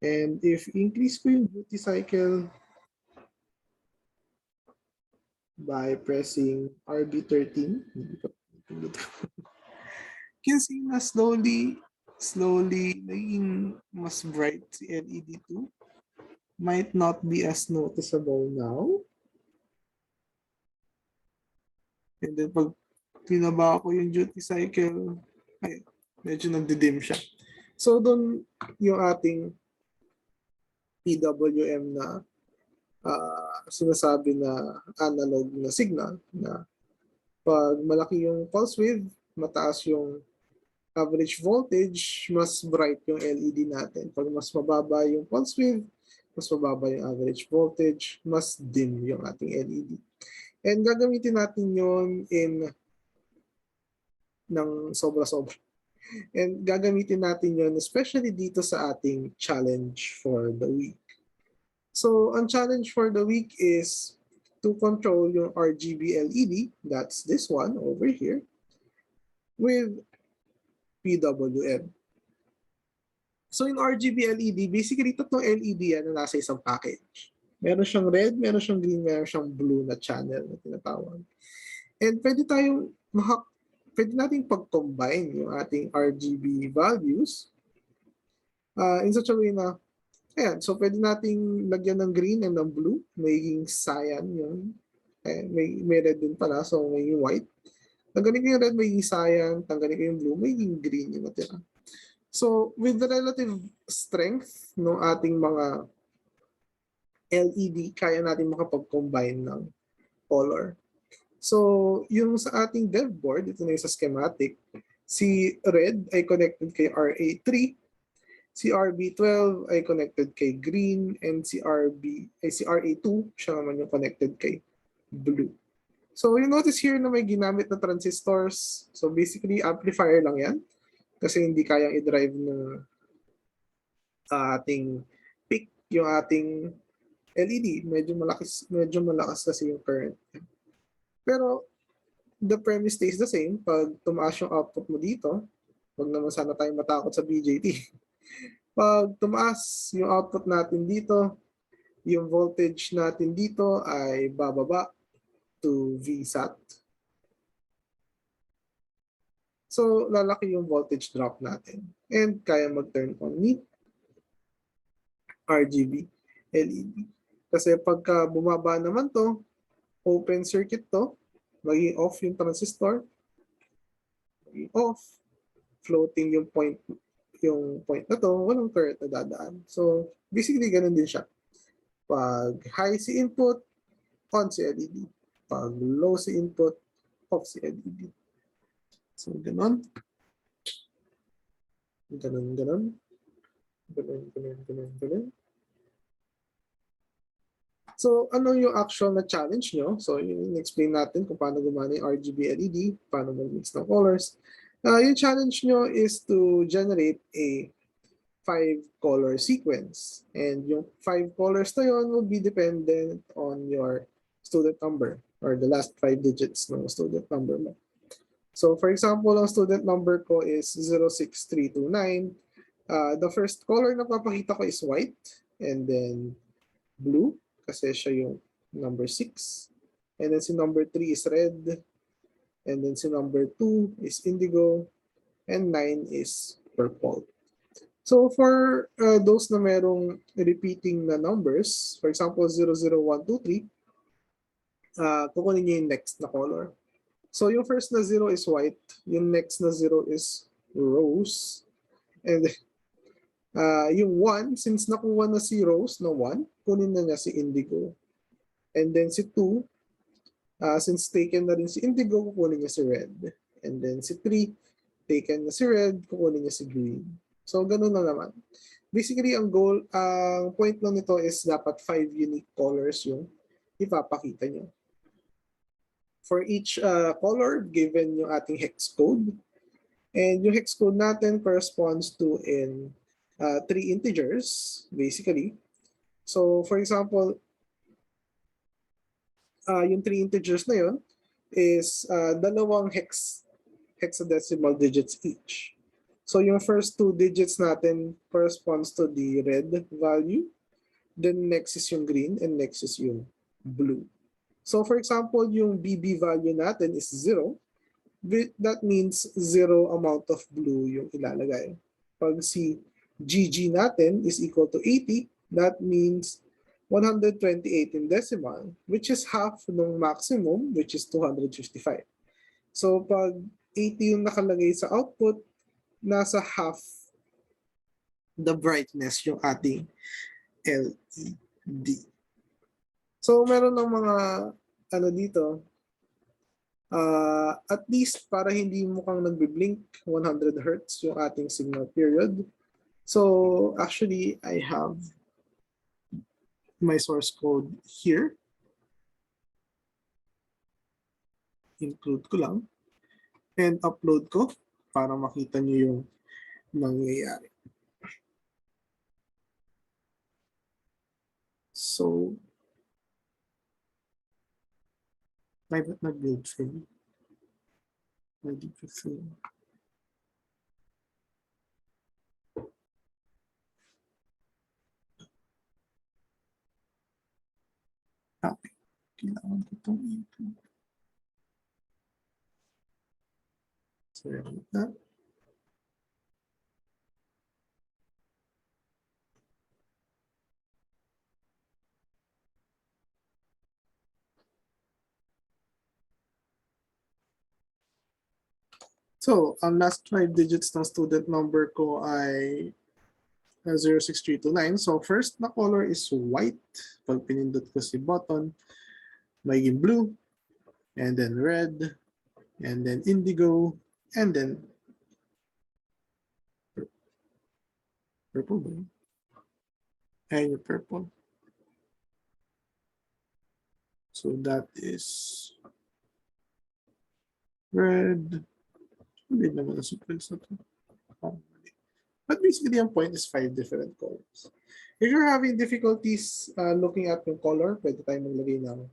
And if increase ko yung duty cycle by pressing RB13, you can see na slowly, naging mas bright si LED2. Might not be as noticeable now. And then pag pinaba ko yung duty cycle, ay, medyo nagdidim siya. So doon yung ating PWM na sinasabi na analog na signal na pag malaki yung pulse wave, mataas yung average voltage, mas bright yung LED natin. Pag mas mababa yung pulse wave, mas mababa yung average voltage, mas dim yung ating LED. And gagamitin natin yon ng sobra-sobra. And gagamitin natin yon especially dito sa ating challenge for the week. So, ang challenge for the week is to control yung RGB LED, that's this one over here, with PWM. So, in RGB LED, basically tatlong LED yan na nasa isang package. Meron siyang red, meron siyang green, meron siyang blue na channel na tinatawag. And pwede nating pag-combine yung ating RGB values in such a way na, ayan, so pwede nating lagyan ng green and ng blue, magiging cyan yun. May red din pala, so may white. Tanggalin ko yung red, magiging cyan. Tanggalin ko yung blue, magiging green yung natira. So, with the relative strength ng ating mga LED, kaya natin makapag-combine ng color. So, yung sa ating DevBoard, ito na yung sa schematic, si red ay connected kay RA3, si RB12 ay connected kay green, and si RA2, siya naman yung connected kay blue. So, you notice here na may ginamit na transistors. So, basically, amplifier lang yan. Kasi hindi kayang i-drive ng ating peak, yung ating LED. Medyo malakas kasi yung current. Pero, the premise stays the same. Pag tumaas yung output mo dito, wag naman sana tayo matakot sa BJT. Pag tumaas yung output natin dito, yung voltage natin dito ay bababa to VSAT. So, lalaki yung voltage drop natin. And kaya mag-turn on ni RGB LED. Kasi pagka bumaba naman to, open circuit to, maging off yung transistor, maging off, floating yung point na to, walang current na dadaan. So, basically, ganun din siya. Pag high si input, on si LED. Pag low si input, off si LED. So, ganun. Ganun. So, ano yung actual na challenge nyo? So, yun explain natin kung paano gumana yung RGB LED, paano mag-mix ng colors. Yung challenge nyo is to generate a 5-color sequence. And yung 5 colors na yun will be dependent on your student number or the last 5 digits ng student number mo. So, for example, ang student number ko is 06329. The first color na papakita ko is white and then blue kasi siya yung number 6. And then si number 3 is red. And then si number 2 is indigo. And 9 is purple. So for those na merong repeating na numbers, for example, 00123, kukunin niyo yung next na color. So yung first na 0 is white. Yung next na 0 is rose. And Yung 1, since nakuha na si Rose na 1, kunin na niya si Indigo. And then si 2, since taken na rin si Indigo, kukunin niya si Red. And then si 3, taken na si Red, kukunin niya si Green. So, ganun na naman. Basically, ang goal, ang point lang nito is dapat 5 unique colors yung ipapakita niyo. For each color, given yung ating hex code. And yung hex code natin corresponds to in 3 integers, basically. So, for example, yung 3 integers na yun is dalawang hexadecimal digits each. So, yung first 2 digits natin corresponds to the red value. Then next is yung green and next is yung blue. So, for example, yung BB value natin is 0. That means 0 amount of blue yung ilalagay. Pag si GG natin is equal to 80, that means 128 in decimal, which is half ng maximum, which is 255. So pag 80 yung nakalagay sa output, nasa half the brightness yung ating LED. So meron ng mga ano dito, at least para hindi mukhang nagbi-blink 100 Hz yung ating signal period. So actually, I have my source code here. Include ko lang. And upload ko para makita nyo yung nangyayari. So, private nag-build frame. Ready for frame. Okay. Kailangan ko itong include. Sorry about that. So, ang last 5 digits ng student number ko ay 06329. So, first na color is white. Pag pinindot ko si button, magiging blue, and then red, and then indigo, and then purple ba? And yung purple. So, that is red. Hindi naman ang sequence na ito. But basically, ang point is 5 different colors. If you're having difficulties looking at yung color, pwede tayo maglagay ng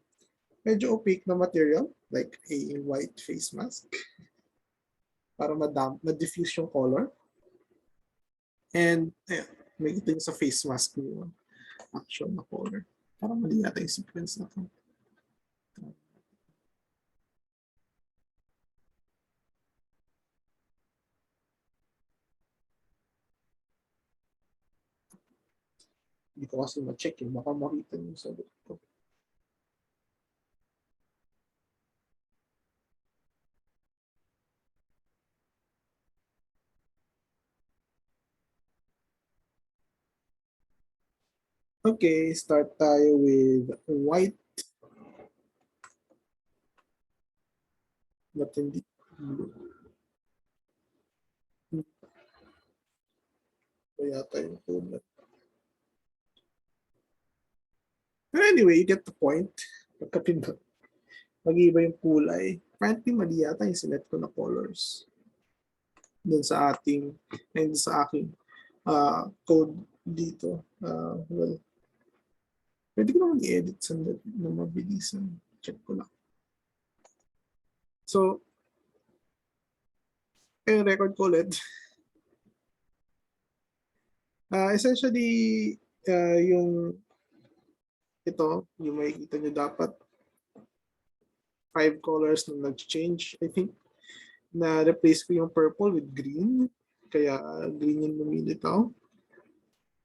medyo opaque na material, like a white face mask, para ma-diffuse yung color. And, ayan, may ito yung sa face mask yung actual na color. Parang mali yata yung sequence na ito. Hindi ko kasi ma-check eh. Baka makita nyo sa book ko. Okay, start tayo with white. But hindi blue. Kaya tayo kulay. But anyway, you get the point. Pagkapindot, mag-iiba yung kulay. Apparently, mali yata yung select ko na colors. Dun sa ating, and sa aking code dito. Well, pwede ko naman i-edit sandali na mabilisan. Check ko lang. So, record ko ulit. Essentially, yung ito, yung makikita nyo dapat 5 colors na nag-change. I think na-replace ko yung purple with green. Kaya green yung lumilitaw.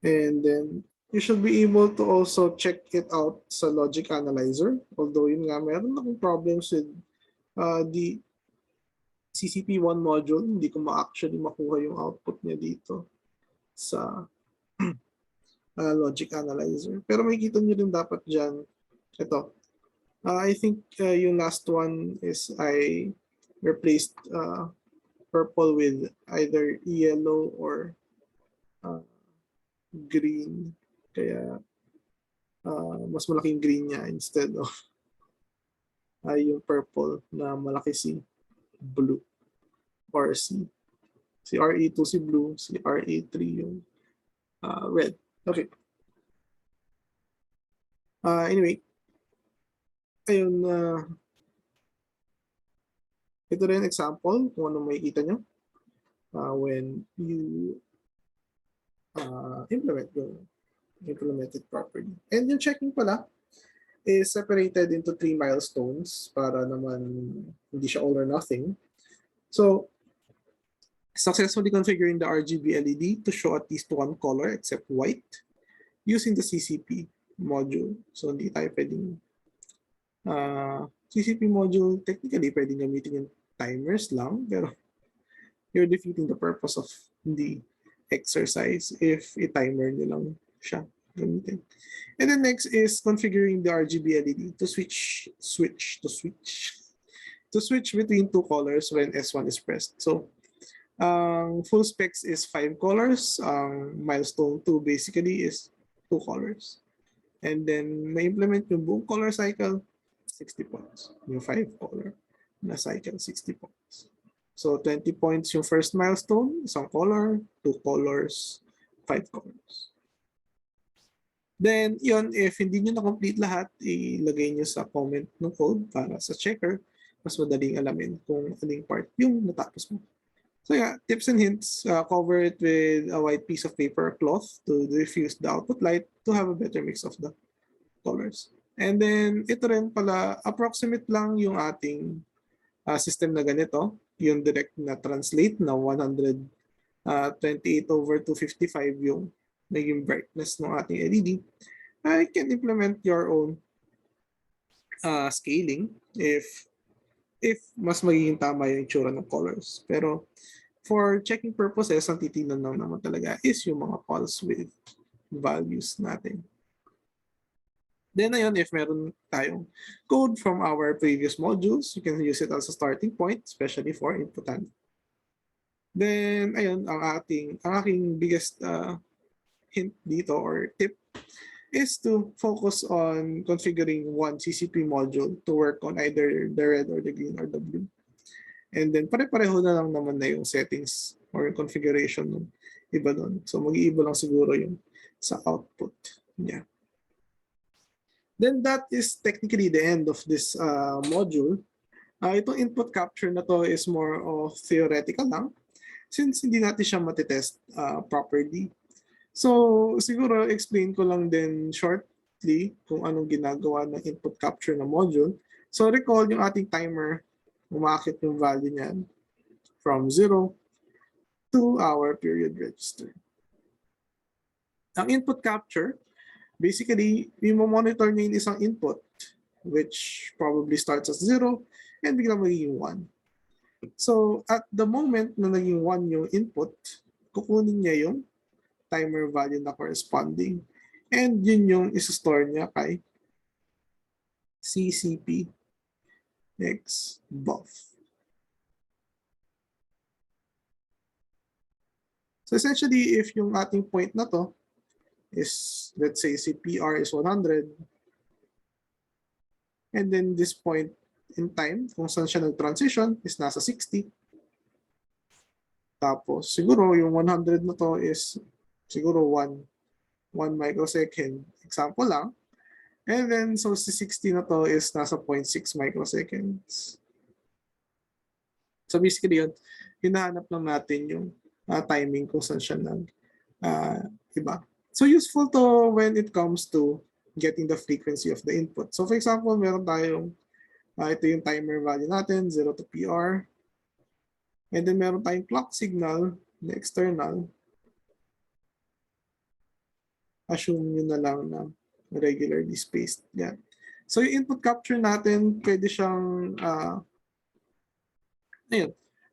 And then, you should be able to also check it out sa logic analyzer. Although yun nga, meron akong problems with the CCP1 module. Hindi ko actually makuha yung output niya dito sa logic analyzer. Pero makikita nyo rin dapat dyan, ito. I think yung last one is I replaced purple with either yellow or green. Kaya mas malaking green niya instead of yung purple na malaki si blue or si RE2 si blue, si RE3 yung red. Okay. Anyway, ayun, ito rin example kung ano makikita nyo when you implement it properly. And yung checking pala is separated into 3 milestones para naman hindi siya all or nothing. So, successfully configuring the RGB LED to show at least one color except white using the CCP module. So, hindi tayo pwedeng CCP module, technically pwedeng gamitin yung timers lang, pero you're defeating the purpose of the exercise if i-timer nyo lang siya gamitin. And then next is configuring the RGB LED to switch between 2 colors when S1 is pressed. So, full specs is 5 colors. Milestone 2 basically is 2 colors. And then, ma-implement yung buong color cycle, 60 points. Yung 5 color na cycle, 60 points. So, 20 points yung first milestone, isang color, 2 colors, 5 colors. Then, yun, if hindi nyo na-complete lahat, ilagay nyo sa comment ng code para sa checker, mas madaling alamin kung aling part yung natapos mo. So yeah, tips and hints, cover it with a white piece of paper or cloth to diffuse the output light to have a better mix of the colors. And then, ito rin pala, approximate lang yung ating system na ganito, yung direct na translate na 128/255 yung naging brightness ng ating LED. You can implement your own scaling if mas magiging tama yung itsura ng colors. Pero for checking purposes, ang titignan lang naman talaga is yung mga pulse width values natin. Then ayun, if meron tayong code from our previous modules, you can use it as a starting point, especially for input handling. Then ayun, ang aking biggest hint dito or tip is to focus on configuring one CCP module to work on either the red or the green or the blue. And then pare-pareho na lang naman na yung settings or configuration ng iba doon. So mag-iiba lang siguro yung sa output niya. Then that is technically the end of this module. Itong input capture na to is more of theoretical lang since hindi natin siya matitest properly. So siguro explain ko lang din shortly kung anong ginagawa ng input capture na module. So recall yung ating timer, umakit yung value niyan from 0 to our period register. Ang input capture, basically, i-monitor niya yung isang input which probably starts as 0 and biglang magiging 1. So, at the moment na naging 1 yung input, kukunin niya yung timer value na corresponding. And yun yung isa-store niya kay CCP next buff. So, essentially, if yung ating point na to is, let's say, si PR is 100, and then this point in time, kung saan siya nag-transition, is nasa 60. Tapos, siguro yung 100 na to is siguro 1 microsecond. Example lang. And then, so si 60 na to is nasa 0.6 microseconds. So basically yun, hinahanap lang natin yung timing kung saan siya iba. So useful to when it comes to getting the frequency of the input. So for example, meron tayong, ito yung timer value natin, 0 to PR. And then meron tayong clock signal na external. Assume nyo na lang na regularly spaced. Yan. So yung input capture natin, pwede siyang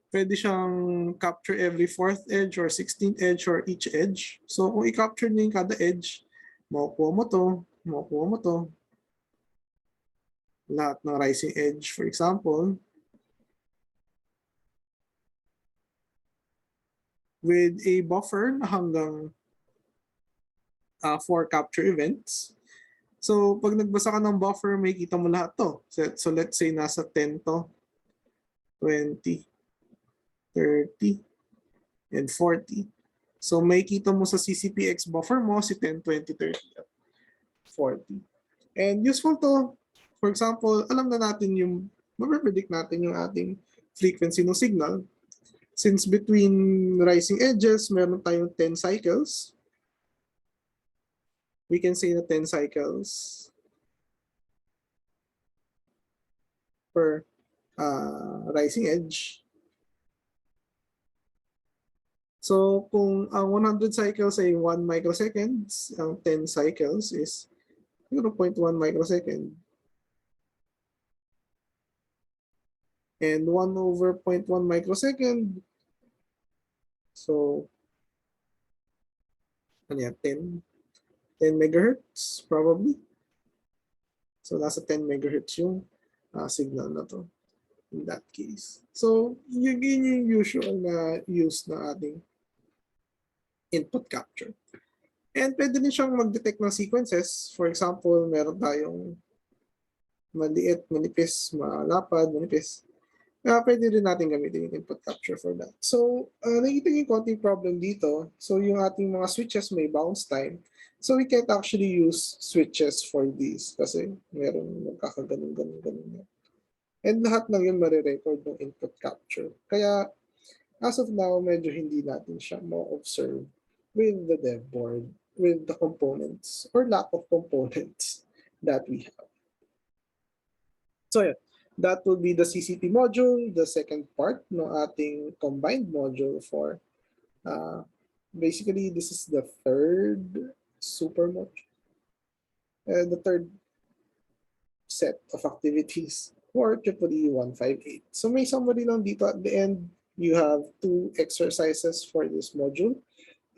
Pwede siyang capture every 4th edge or 16th edge or each edge. So kung i-capture niyo yung kada edge, makukuha mo to, makukuha mo to. Lahat ng rising edge, for example, with a buffer na hanggang 4 capture events. So pag nagbasa ka ng buffer, may kita mo lahat to. So let's say nasa 10 to, 20, 30, and 40. So may kita mo sa CCPX buffer mo si 10, 20, 30, 40. And useful to, for example, alam na natin yung, mapredict natin yung ating frequency ng signal. Since between rising edges, meron tayong 10 cycles. We can say na 10 cycles per rising edge. So kung ang 100 cycles ay 1 microseconds, ang 10 cycles is 0.1 microsecond. And 1 over 0.1 microsecond. So, ano yan, 10 megahertz probably. So, nasa 10 megahertz yung signal na to in that case. So, yun yung usual na use na ating input capture. And pwede din siyang mag-detect ng sequences. For example, meron tayong maliit, manipis, malapad, manipis. Pwede rin natin gamitin yung input capture for that. So, nakikita yung konting problem dito. So, yung ating mga switches may bounce time. So, we can't actually use switches for these kasi meron magkakaganon. And lahat ng yun marirecord ng input capture. Kaya, as of now, medyo hindi natin siya ma-observe with the DevBoard, with the components or lack of components that we have. So, yeah. That will be the CCP module, the second part ng ating combined module for, basically, this is the third super module, the third set of activities for EEE 158. So may summary lang dito at the end. You have 2 exercises for this module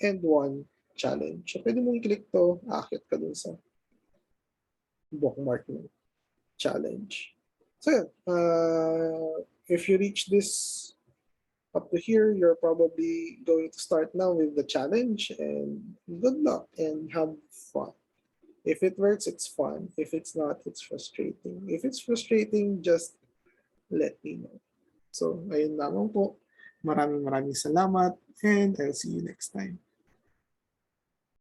and 1 challenge. So pwede mo i-click to, akit ka dun sa bookmark ng challenge. So yeah, if you reach this up to here, you're probably going to start now with the challenge, and good luck and have fun. If it works, it's fun. If it's not, it's frustrating. If it's frustrating, just let me know. So, ayun lamang po. Maraming salamat, and I'll see you next time.